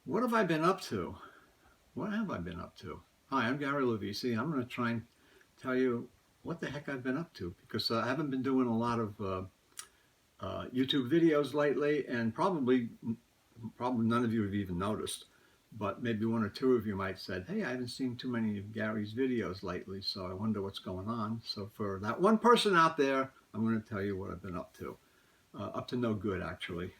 What have I been up to? What have I been up to? Hi, I'm Gary Lovisi. I'm going to try and tell you what the heck I've been up to because I haven't been doing a lot of YouTube videos lately, and probably none of you have even noticed, but maybe one or two of you might said, "Hey, I haven't seen too many of Gary's videos lately, so I wonder what's going on." So for that one person out there, I'm going to tell you what I've been up to. Up to no good, actually.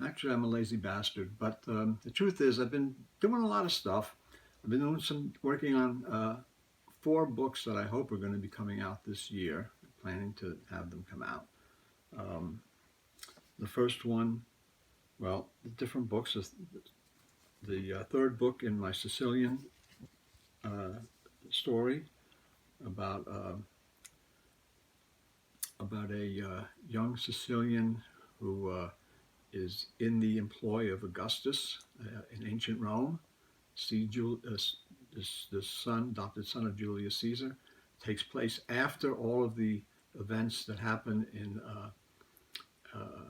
Actually, I'm a lazy bastard, but the truth is I've been doing a lot of stuff. I've been working on 4 books that I hope are going to be coming out this year. I'm planning to have them come out. Um, the first one, well, the different books is the third book in my Sicilian story about a young Sicilian who is in the employ of Augustus in ancient Rome. This adopted son of Julius Caesar, takes place after all of the events that happen in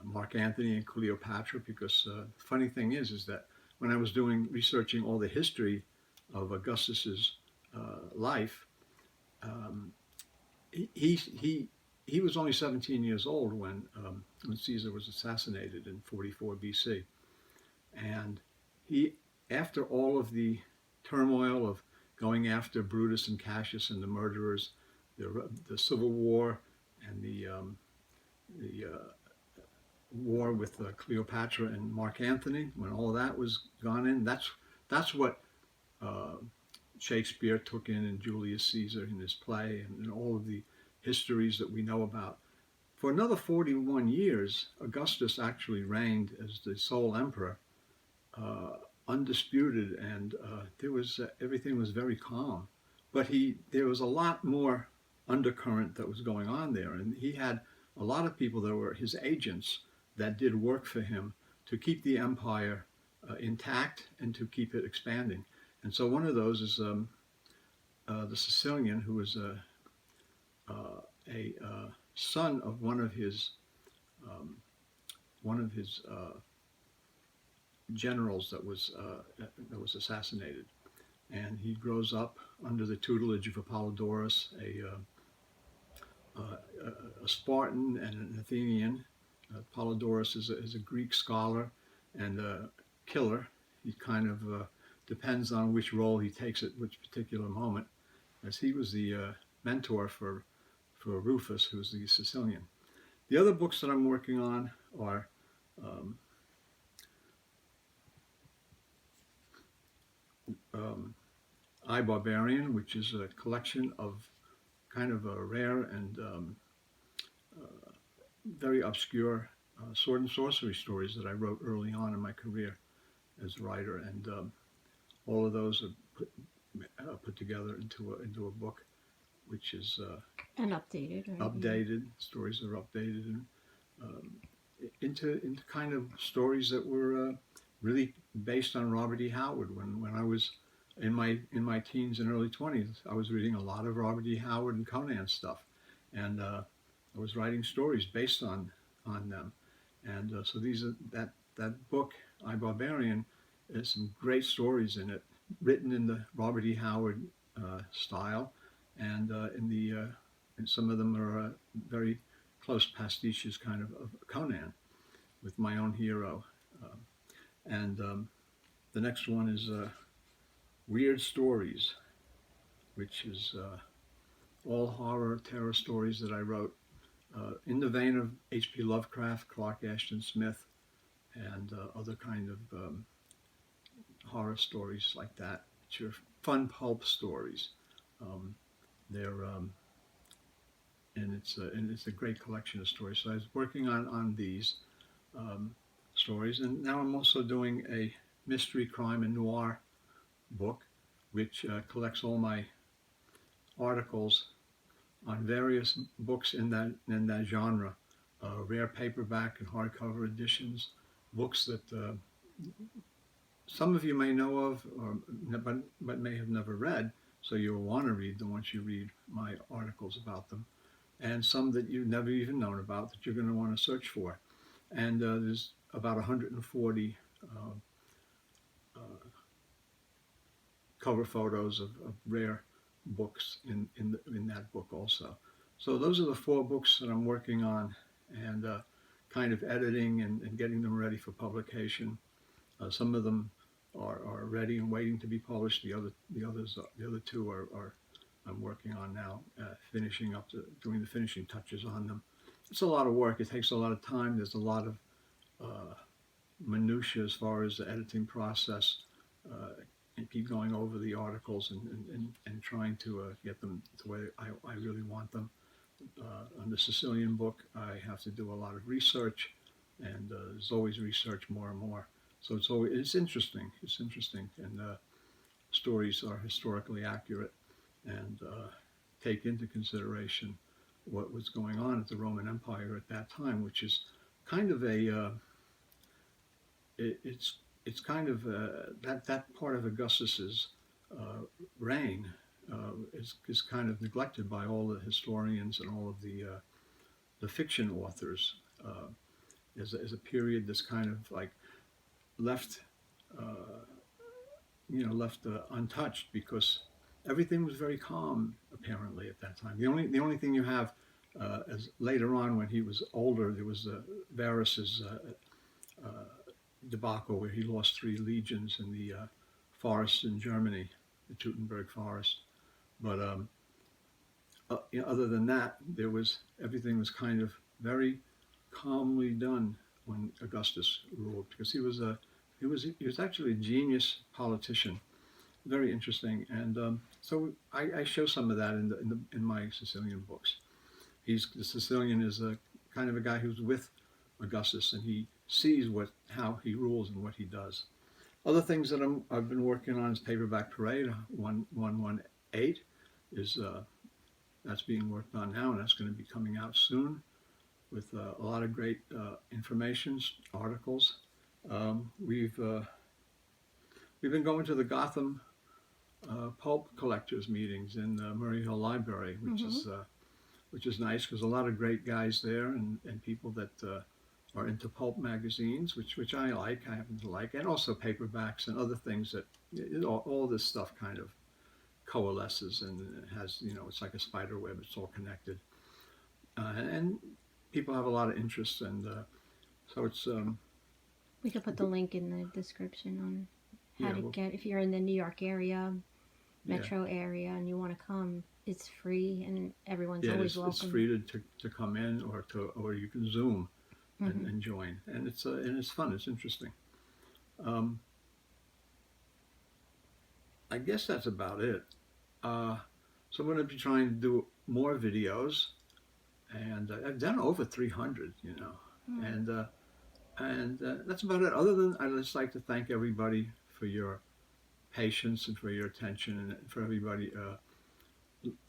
Mark Antony and Cleopatra. Because the funny thing is that when I was researching all the history of Augustus's life, um, he was only 17 years old when Caesar was assassinated in 44 BC, and he, after all of the turmoil of going after Brutus and Cassius and the murderers, the Civil War, and the war with Cleopatra and Mark Antony, when all of that was gone in, that's what uh, Shakespeare took in Julius Caesar in his play, and all of the histories that we know about. For another 41 years, Augustus actually reigned as the sole emperor, uh, undisputed, and everything was very calm. But there was a lot more undercurrent that was going on there, and he had a lot of people that were his agents that did work for him to keep the empire intact and to keep it expanding. And so one of those is the Sicilian, who was a son of um, one of his generals that was assassinated, and he grows up under the tutelage of Apollodorus, a Spartan and an Athenian. Apollodorus is a Greek scholar and a killer. He kind of depends on which role he takes at which particular moment, as he was the mentor for Rufus, who's the Sicilian. The other books that I'm working on are um, um, I, Barbarian, which is a collection of kind of a rare and very obscure sword and sorcery stories that I wrote early on in my career as a writer, and all of those are put together into a book, which is And updated, right? updated. Stories are updated and um, into kind of stories that were really based on Robert E. Howard. When I was in my teens and early 20s, I was reading a lot of Robert E. Howard and Conan stuff, and I was writing stories based on them. And so that book, I, Barbarian, has some great stories in it, written in the Robert E. Howard style, and and some of them are very close pastiches, kind of Conan, with my own hero. Uh, and the next one is Weird Stories, which is all horror, terror stories that I wrote in the vein of H.P. Lovecraft, Clark Ashton Smith, and other kind of horror stories like that, which are fun pulp stories. Um, they're and it's a great collection of stories. So I was working on these um, stories, and now I'm also doing a mystery, crime, and noir book, which collects all my articles on various books in that genre, rare paperback and hardcover editions, books that some of you may know of, but may have never read. So you'll want to read them once you read my articles about them, and some that you've never even known about that you're going to want to search for. And there's about 140 cover photos of rare books in that book also. So those are the 4 books that I'm working on, and kind of editing and getting them ready for publication. Some of them are ready and waiting to be published. The other 2 are I'm working on now, finishing up, doing the finishing touches on them. It's a lot of work. It takes a lot of time. There's a lot of minutiae as far as the editing process, and keep going over the articles and trying to get them the way I really want them. On the Sicilian book, I have to do a lot of research, and there's always research more and more. So it's interesting. It's interesting, and stories are historically accurate and take into consideration what was going on at the Roman Empire at that time, which is kind of a it's kind of that part of Augustus's reign is kind of neglected by all the historians and all of the fiction authors as a period that's kind of like left untouched, because everything was very calm apparently at that time. The only thing you have as later on, when he was older, there was Varus's debacle where he lost 3 legions in the forests in Germany, the Teutoburg forest. But other than that, everything was kind of very calmly done when Augustus ruled, because he was actually a genius politician, very interesting. And so I show some of that in my Sicilian books. The Sicilian is a kind of a guy who's with Augustus, and he sees how he rules and what he does. Other things that I've been working on is Paperback Parade 118 is that's being worked on now, and that's going to be coming out soon with a lot of great information articles. We've been going to the Gotham pulp collectors meetings in Murray Hill Library, which is nice, because a lot of great guys there and people that are into pulp magazines, which I happen to like, and also paperbacks and other things that all this stuff kind of coalesces, and it has, it's like a spider web, it's all connected. And people have a lot of interest, and so it's... we could put the link in the description on how to get, if you're in the New York area, metro area, and you want to come. It's free, and everyone's always welcome. It's free to come in, or you can Zoom and join, and it's fun. It's interesting. I guess that's about it. So I'm going to be trying to do more videos, and I've done over 300, and that's about it. Other than, I'd just like to thank everybody for your patience and for your attention, and for everybody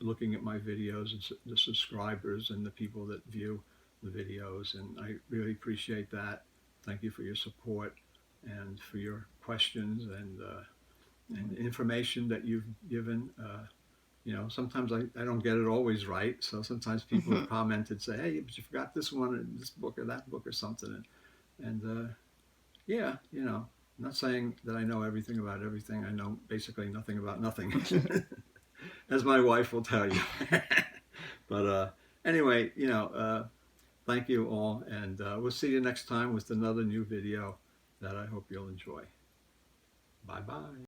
looking at my videos, and the subscribers and the people that view the videos, and I really appreciate that. Thank you for your support and for your questions and information that you've given. Sometimes I don't get it always right, so sometimes people have commented, say, hey, but you forgot this one, or this book, or that book, or something, and I'm not saying that I know everything about everything. I know basically nothing about nothing, as my wife will tell you. But anyway, thank you all, and we'll see you next time with another new video that I hope you'll enjoy. Bye-bye.